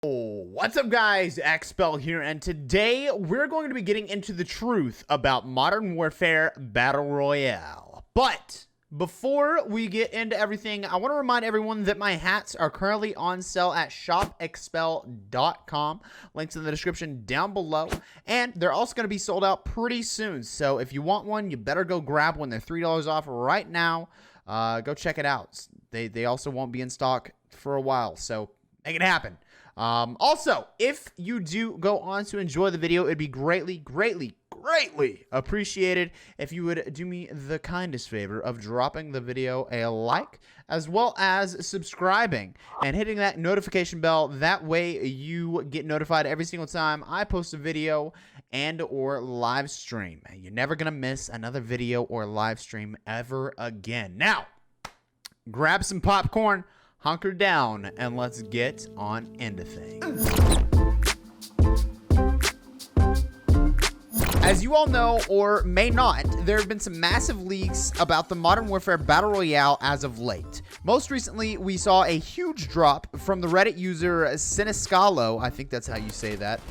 What's up, guys? Expel here, and today we're going to be getting into the truth about Modern Warfare Battle Royale. But before we get into everything, I want to remind everyone that my hats are currently on sale at shopexpel.com. Links in the description down below. And they're also going to be sold out pretty soon. So if you want one, you better go grab one. They're $3 off right now. Go check it out. They also won't be in stock for a while, so make it happen. Also, if you do go on to enjoy the video, it'd be greatly appreciated if you would do me the kindest favor of dropping the video a like, as well as subscribing and hitting that notification bell. That way you get notified every single time I post a video and or live stream. You're never gonna miss another video or live stream ever again. Now, grab some popcorn, hunker down, and let's get on into things. As you all know, or may not, there have been some massive leaks about the Modern Warfare Battle Royale as of late. Most recently, we saw a huge drop from the Reddit user Siniscalo. I think that's how you say that.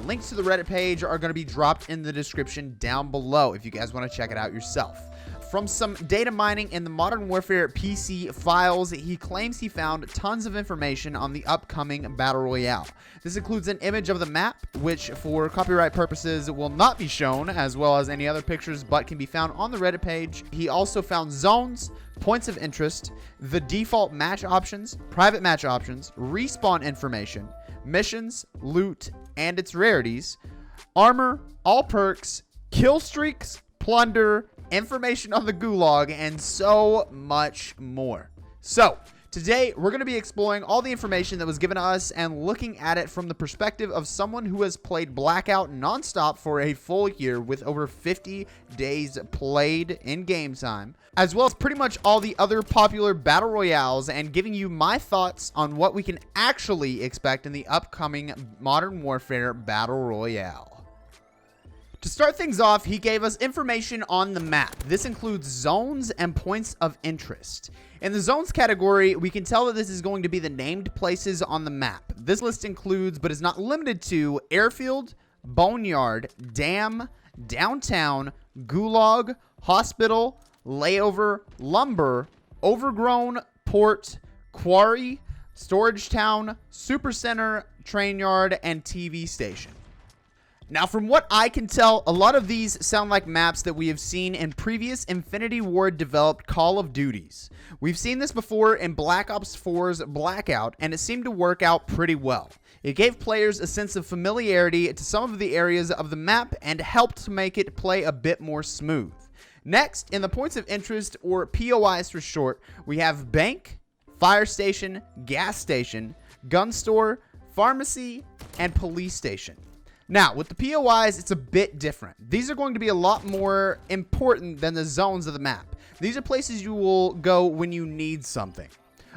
Links to the Reddit page are going to be dropped in the description down below if you guys want to check it out yourself. From some data mining in the Modern Warfare PC files, he claims he found tons of information on the upcoming Battle Royale. This includes an image of the map, which for copyright purposes will not be shown, as well as any other pictures, but can be found on the Reddit page. He also found zones, points of interest, the default match options, private match options, respawn information, missions, loot, and its rarities, armor, all perks, kill streaks, plunder, information on the gulag, and so much more. So today we're going to be exploring all the information that was given to us and looking at it from the perspective of someone who has played Blackout nonstop for a full year with over 50 days played in game time, as well as pretty much all the other popular battle royales, and giving you my thoughts on what we can actually expect in the upcoming Modern Warfare Battle Royale. To start things off, he gave us information on the map. This includes zones and points of interest. In the zones category, we can tell that this is going to be the named places on the map. This list includes, but is not limited to, Airfield, Boneyard, Dam, Downtown, Gulag, Hospital, Layover, Lumber, Overgrown, Port, Quarry, Storage Town, Supercenter, Train Yard, and TV Station. Now, from what I can tell, a lot of these sound like maps that we have seen in previous Infinity Ward developed Call of Duties. We've seen this before in Black Ops 4's Blackout, and it seemed to work out pretty well. It gave players a sense of familiarity to some of the areas of the map and helped to make it play a bit more smooth. Next, in the points of interest, or POIs for short, we have Bank, Fire Station, Gas Station, Gun Store, Pharmacy, and Police Station. Now, with the POIs, it's a bit different. These are going to be a lot more important than the zones of the map. These are places you will go when you need something.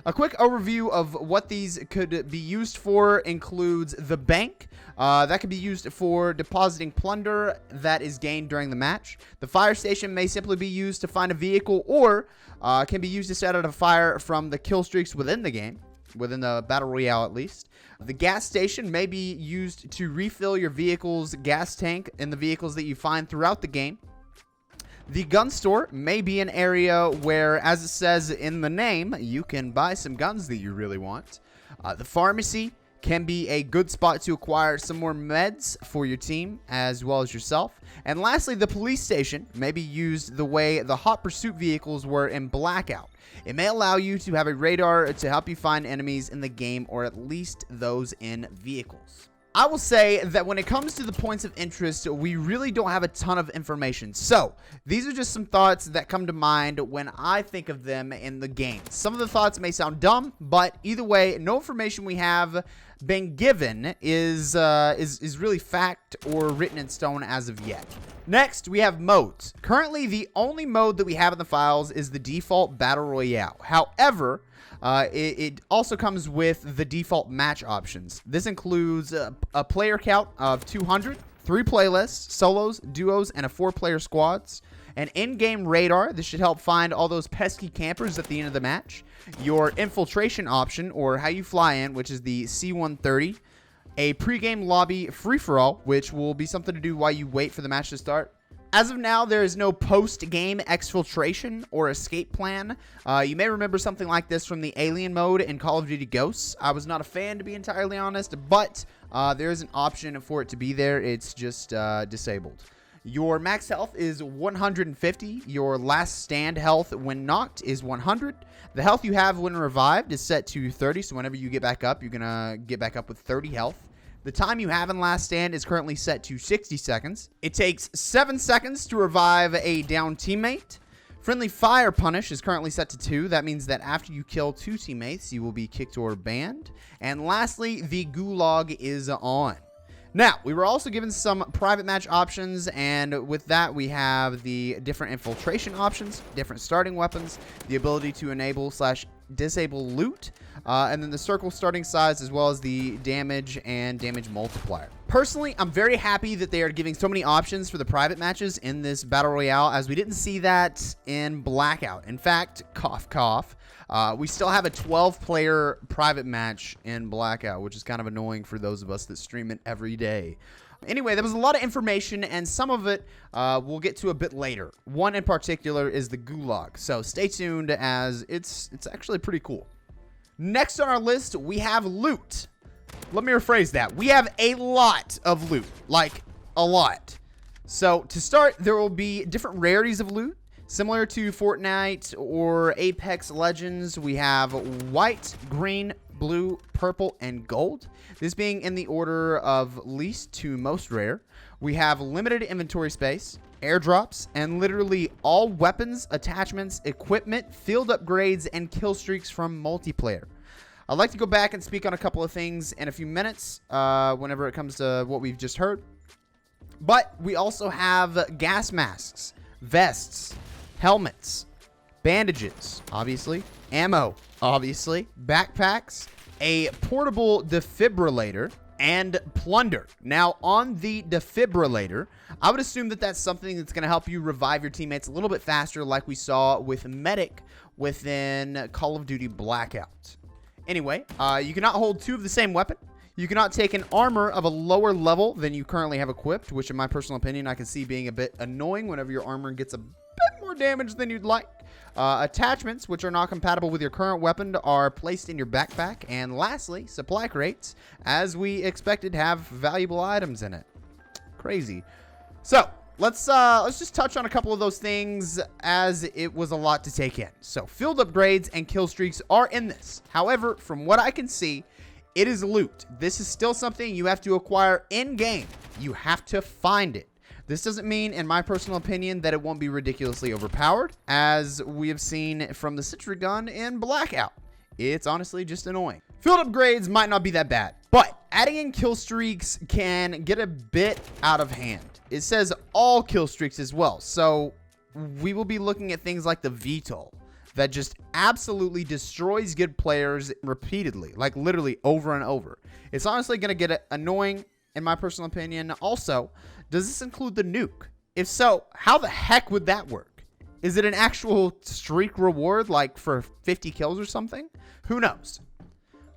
A quick overview of what these could be used for includes the bank. That could be used for depositing plunder that is gained during the match. The fire station may simply be used to find a vehicle, or can be used to set out a fire from the kill streaks within the game, within the Battle Royale at least. The gas station may be used to refill your vehicle's gas tank in the vehicles that you find throughout the game. The gun store may be an area where, as it says in the name, you can buy some guns that you really want. The pharmacy can be a good spot to acquire some more meds for your team as well as yourself. And lastly, the police station may be used the way the hot pursuit vehicles were in Blackout. It may allow you to have a radar to help you find enemies in the game, or at least those in vehicles. I will say that when it comes to the points of interest, we really don't have a ton of information. So these are just some thoughts that come to mind when I think of them in the game. Some of the thoughts may sound dumb, but either way, no information we have been given is really fact or written in stone as of yet. Next, we have modes. Currently, the only mode that we have in the files is the default Battle Royale. However, it also comes with the default match options. This includes a player count of 200, 3 playlists, solos, duos, and 4-player squads. An in-game radar. This should help find all those pesky campers at the end of the match. Your infiltration option, or how you fly in, which is the C-130. a pregame lobby free-for-all, which will be something to do while you wait for the match to start. As of now, there is no post-game exfiltration or escape plan. You may remember something like this from the Alien mode in Call of Duty Ghosts. I was not a fan, to be entirely honest, but there is an option for it to be there. It's just disabled. Your max health is 150. Your last stand health when knocked is 100. The health you have when revived is set to 30, so whenever you get back up, you're going to get back up with 30 health. The time you have in last stand is currently set to 60 seconds. It takes 7 seconds to revive a down teammate. Friendly fire punish is currently set to 2. That means that after you kill 2 teammates, you will be kicked or banned. And lastly, the gulag is on. Now, we were also given some private match options, and with that, we have the different infiltration options, different starting weapons, the ability to enable/disable loot, and then the circle starting size, as well as the damage and damage multiplier. Personally, I'm very happy that they are giving so many options for the private matches in this Battle Royale, as we didn't see that in Blackout. In fact, cough, cough. We still have a 12-player private match in Blackout, which is kind of annoying for those of us that stream it every day. Anyway, there was a lot of information, and some of it we'll get to a bit later. One in particular is the gulag, so stay tuned, as it's actually pretty cool. Next on our list, we have loot. Let me rephrase that. We have a lot of loot, like a lot. So to start, there will be different rarities of loot. Similar to Fortnite or Apex Legends, we have white, green, blue, purple, and gold. This being in the order of least to most rare. We have limited inventory space, airdrops, and literally all weapons, attachments, equipment, field upgrades, and kill streaks from multiplayer. I'd like to go back and speak on a couple of things in a few minutes whenever it comes to what we've just heard. But we also have gas masks, vests, helmets, bandages, obviously, ammo, obviously, backpacks, a portable defibrillator, and plunder. Now, on the defibrillator, I would assume that that's something that's going to help you revive your teammates a little bit faster, like we saw with Medic within Call of Duty Blackout. Anyway, you cannot hold 2 of the same weapon. You cannot take an armor of a lower level than you currently have equipped, which in my personal opinion, I can see being a bit annoying whenever your armor gets a bit more damage than you'd like. Attachments, which are not compatible with your current weapon, are placed in your backpack. And lastly, supply crates, as we expected, have valuable items in it. Crazy. So let's just touch on a couple of those things, as it was a lot to take in. So field upgrades and kill streaks are in this. However, from what I can see, it is loot. This is still something you have to acquire in-game. You have to find it. This doesn't mean, in my personal opinion, that it won't be ridiculously overpowered, as we have seen from the Citra gun in Blackout. It's honestly just annoying. Field upgrades might not be that bad, but adding in kill streaks can get a bit out of hand. It says all kill streaks as well, so we will be looking at things like the VTOL, that just absolutely destroys good players repeatedly, like literally over and over. It's honestly going to get annoying, in my personal opinion. Also, does this include the nuke? If so, how the heck would that work? Is it an actual streak reward, like for 50 kills or something? Who knows?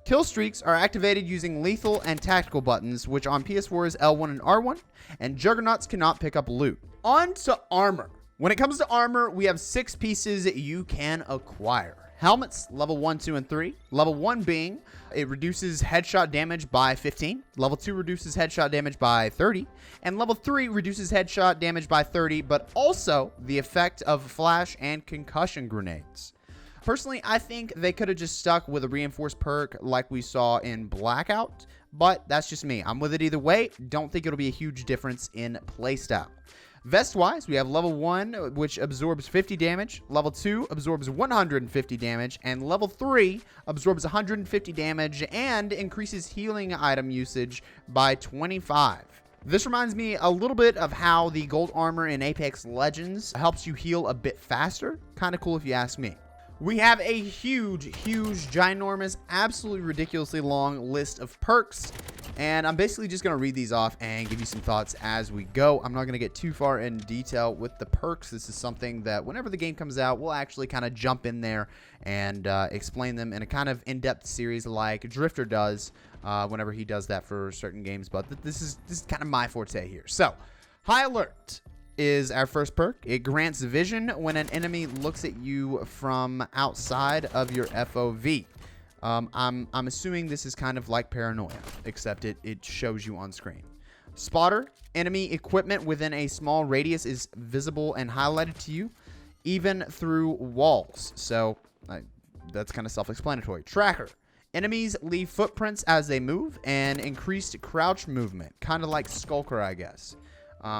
Kill streaks are activated using lethal and tactical buttons, which on PS4 is L1 and R1, and Juggernauts cannot pick up loot. On to armor. When it comes to armor, we have 6 pieces you can acquire. Helmets, level 1, 2, and 3. Level 1 being, it reduces headshot damage by 15. Level 2 reduces headshot damage by 30. And level 3 reduces headshot damage by 30, but also the effect of flash and concussion grenades. Personally, I think they could have just stuck with a reinforced perk like we saw in Blackout, but that's just me. I'm with it either way. Don't think it'll be a huge difference in playstyle. Vest-wise, we have level 1, which absorbs 50 damage, level 2 absorbs 150 damage, and level 3 absorbs 150 damage and increases healing item usage by 25. This reminds me a little bit of how the gold armor in Apex Legends helps you heal a bit faster. Kind of cool if you ask me. We have a huge, ginormous, absolutely ridiculously long list of perks And I'm basically just going to read these off and give you some thoughts as we go. I'm not going to get too far in detail with the perks. This is something that whenever the game comes out, we'll actually kind of jump in there and explain them in a kind of in-depth series like Drifter does whenever he does that for certain games. But this is kind of my forte here. So, High Alert is our first perk. It grants vision when an enemy looks at you from outside of your FOV. I'm assuming this is kind of like Paranoia, except it shows you on screen. Spotter. Enemy equipment within a small radius is visible and highlighted to you, even through walls. So, that's kind of self-explanatory. Tracker. Enemies leave footprints as they move and increased crouch movement. Kind of like Skulker, I guess.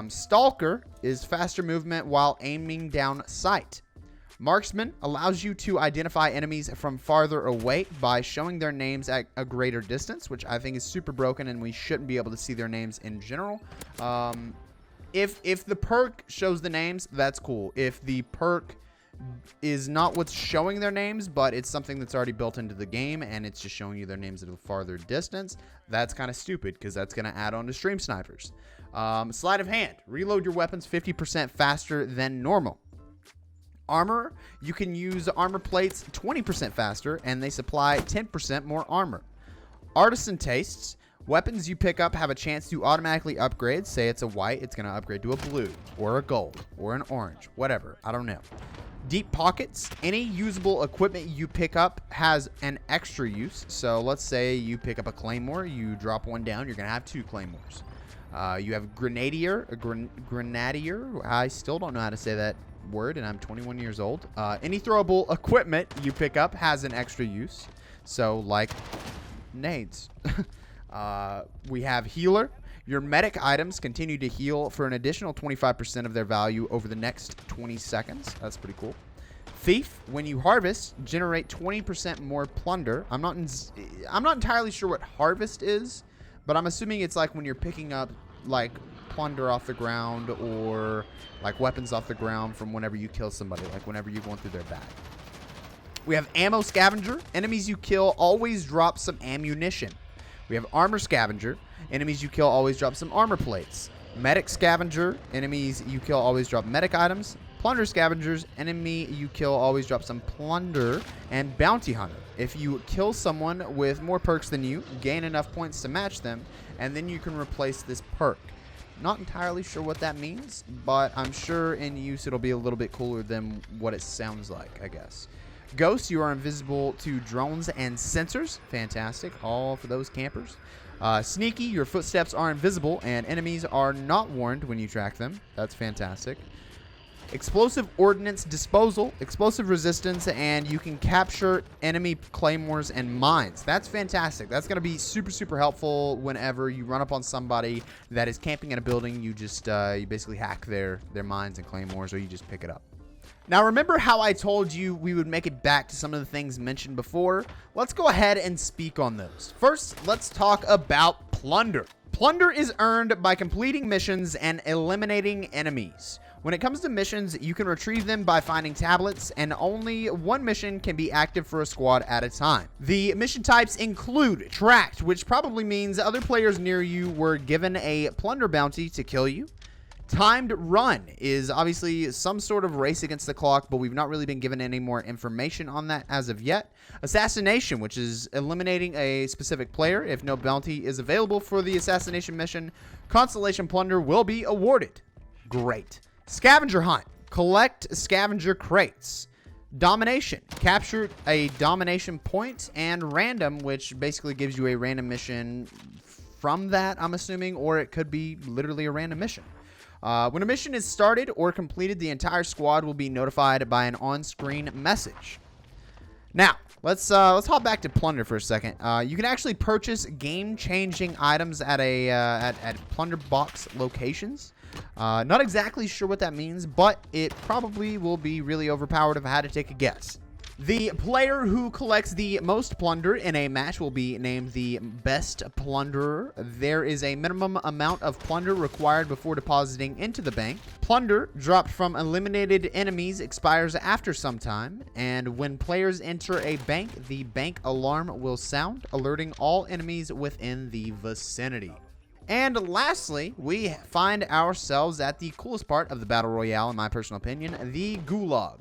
Stalker is faster movement while aiming down sight. Marksman allows you to identify enemies from farther away by showing their names at a greater distance, which I think is super broken and we shouldn't be able to see their names in general. If the perk shows the names, that's cool. If the perk is not what's showing their names, but it's something that's already built into the game and it's just showing you their names at a farther distance, that's kind of stupid because that's going to add on to stream snipers. Sleight of hand. Reload your weapons 50% faster than normal. Armor. You can use armor plates 20% faster, and they supply 10% more armor. Artisan tastes. Weapons you pick up have a chance to automatically upgrade. Say it's a white, it's going to upgrade to a blue, or a gold, or an orange. Whatever. I don't know. Deep pockets. Any usable equipment you pick up has an extra use. So let's say you pick up a claymore, you drop one down, you're going to have 2 claymores. You have Grenadier. Grenadier. I still don't know how to say that word, and I'm 21 years old. Any throwable equipment you pick up has an extra use. So, like nades. We have Healer. Your medic items continue to heal for an additional 25% of their value over the next 20 seconds. That's pretty cool. Thief. When you harvest, generate 20% more plunder. I'm not entirely sure what harvest is, but I'm assuming it's like when you're picking up like plunder off the ground or like weapons off the ground from whenever you kill somebody, like whenever you're going through their bag. We have Ammo Scavenger. Enemies you kill always drop some ammunition. We have Armor Scavenger. Enemies you kill always drop some armor plates. Medic Scavenger. Enemies you kill always drop medic items. Plunder Scavengers. Enemy you kill always drop some plunder. And Bounty Hunter. If you kill someone with more perks than you, gain enough points to match them, and then you can replace this perk. Not entirely sure what that means, but I'm sure in use it'll be a little bit cooler than what it sounds like, I guess. Ghost, you are invisible to drones and sensors. Fantastic. All for those campers. Sneaky, your footsteps are invisible and enemies are not warned when you track them. That's fantastic. Explosive Ordnance Disposal, explosive resistance, and you can capture enemy claymores and mines. That's fantastic. That's going to be super, super helpful whenever you run up on somebody that is camping in a building. You just you basically hack their mines and claymores, or you just pick it up. Now, remember how I told you we would make it back to some of the things mentioned before? Let's go ahead and speak on those. First, let's talk about plunder. Plunder is earned by completing missions and eliminating enemies. When it comes to missions, you can retrieve them by finding tablets, and only one mission can be active for a squad at a time. The mission types include tracked, which probably means other players near you were given a plunder bounty to kill you. Timed run is obviously some sort of race against the clock, but we've not really been given any more information on that as of yet. Assassination, which is eliminating a specific player. If no bounty is available for the assassination mission, constellation plunder will be awarded. Great. Scavenger hunt. Collect scavenger crates. Domination. Capture a domination point. And random, which basically gives you a random mission from that, I'm assuming, or it could be literally a random mission. When a mission is started or completed, the entire squad will be notified by an on-screen message. Now, let's hop back to plunder for a second. You can actually purchase game-changing items at plunder box locations. Not exactly sure what that means, but it probably will be really overpowered if I had to take a guess. The player who collects the most plunder in a match will be named the best plunderer. There is a minimum amount of plunder required before depositing into the bank. Plunder dropped from eliminated enemies expires after some time, and when players enter a bank, the bank alarm will sound, alerting all enemies within the vicinity. And lastly, we find ourselves at the coolest part of the Battle Royale, in my personal opinion, the Gulag.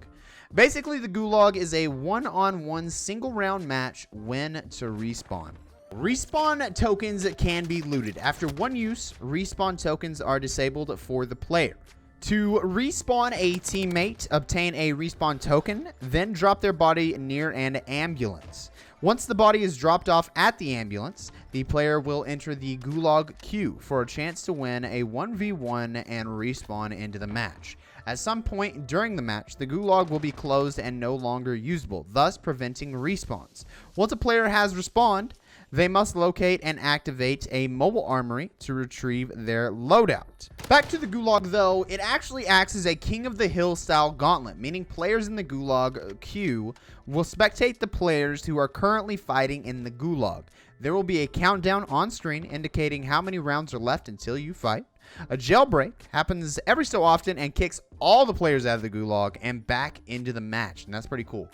Basically, the Gulag is a one-on-one single round match when to respawn. Respawn tokens can be looted. After one use, respawn tokens are disabled for the player. To respawn a teammate, obtain a respawn token, then drop their body near an ambulance. Once the body is dropped off at the ambulance, the player will enter the Gulag queue for a chance to win a 1v1 and respawn into the match. At some point during the match, the Gulag will be closed and no longer usable, thus preventing respawns. Once a player has respawned, they must locate and activate a mobile armory to retrieve their loadout. Back to the Gulag though, it actually acts as a King of the Hill style gauntlet, meaning players in the Gulag queue will spectate the players who are currently fighting in the Gulag. There will be a countdown on screen indicating how many rounds are left until you fight. A jailbreak happens every so often and kicks all the players out of the Gulag and back into the match, and that's pretty cool.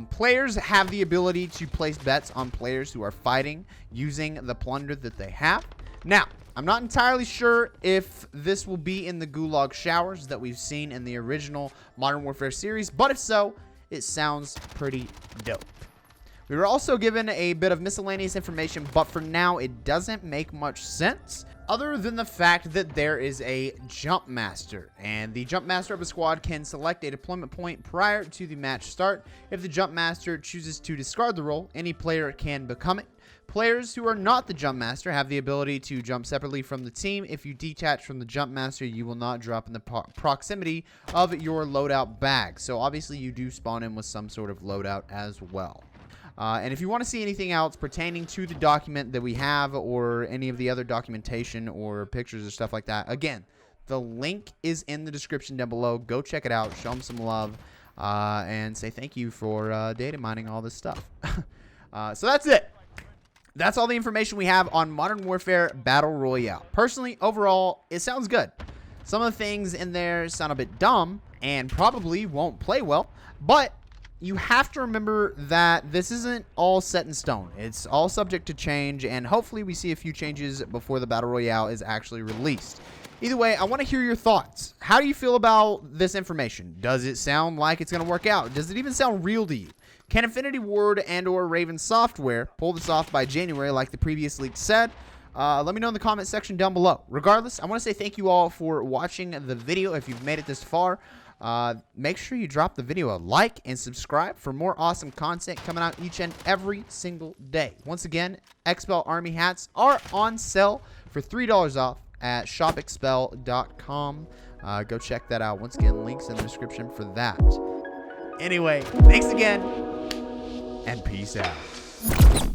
Players have the ability to place bets on players who are fighting using the plunder that they have. Now, I'm not entirely sure if this will be in the Gulag showers that we've seen in the original Modern Warfare series, but if so, it sounds pretty dope. We were also given a bit of miscellaneous information, but for now, it doesn't make much sense other than the fact that there is a jump master, and the jump master of a squad can select a deployment point prior to the match start. If the jump master chooses to discard the role, any player can become it. Players who are not the jump master have the ability to jump separately from the team. If you detach from the jump master, you will not drop in the proximity of your loadout bag. So obviously you do spawn in with some sort of loadout as well. And if you want to see anything else pertaining to the document that we have, or any of the other documentation or pictures or stuff like that, again, the link is in the description down below. Go check it out, show them some love, and say thank you for data mining all this stuff. So that's it. That's all the information we have on Modern Warfare Battle Royale. Personally, overall, it sounds good. Some of the things in there sound a bit dumb and probably won't play well, but you have to remember that this isn't all set in stone. It's all subject to change, and hopefully we see a few changes before the Battle Royale is actually released. Either way, I want to hear your thoughts. How do you feel about this information? Does it sound like it's going to work out? Does it even sound real to you? Can Infinity Ward and or Raven Software pull this off by January like the previous leak said? Let me know in the comment section down below. Regardless, I want to say thank you all for watching the video. If you've made it this far, make sure you drop the video a like and subscribe for more awesome content coming out each and every single day. Once again, Expel Army hats are on sale for $3 off at shopexpel.com. Go check that out. Once again, links in the description for that. Anyway, thanks again, and peace out.